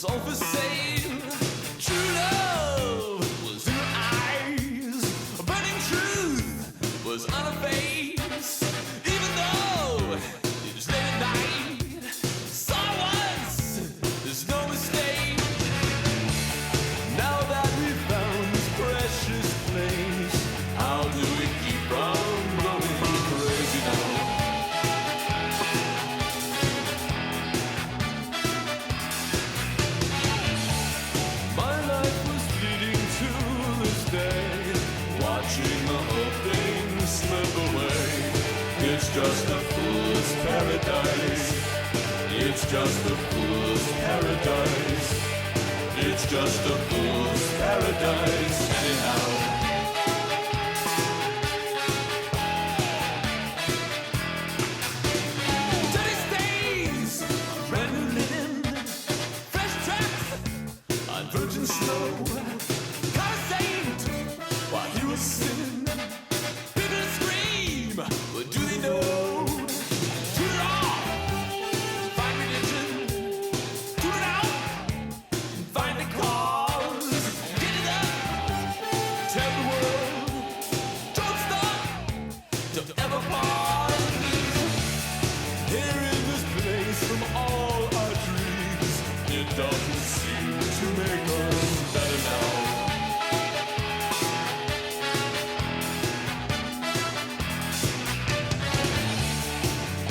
was all the same. True love was in her eyes. A burning truth was on her face. Even though it was late at night, saw once, there's no mistake. Now that we found this precious place, how do we keep from going crazy now? My life was leading to this day, watching the whole thing slip away. It's just a fool's paradise. It's just a fool's paradise. It's just a fool's paradise anyhow. Dirty stains, brand new linen, fresh tracks on virgin snow. Car saved while he was sinning. People scream, what do they know? Turn it off, find religion. Turn it out, find the cause. Get it up, tell the world. Don't stop, don't ever pause. Here in this place from all our dreams, it doesn't seem to make us better now.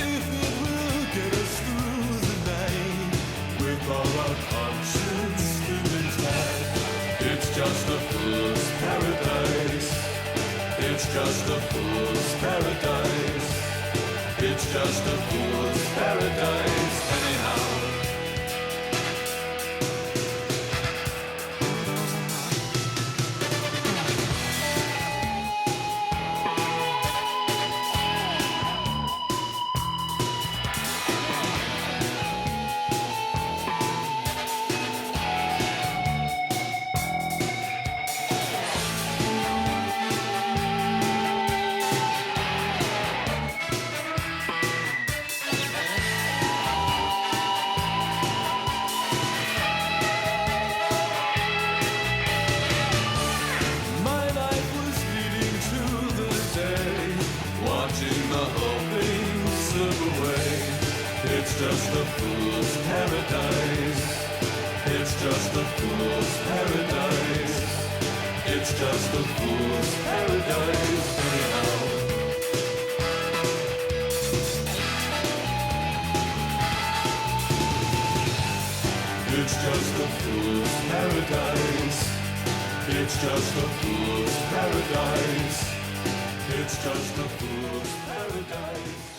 If it will get us through the night with all our conscience still intact, it's just a fool's paradise. It's just a fool's paradise. It's just a fool's paradise anyhow. My life was leading to the day, watching the whole thing slip away. It's just a fool's paradise. It's just a fool's paradise. It's just a fool's paradise anyhow. It's just a fool's paradise. It's just a fool's paradise. It's just a fool's paradise.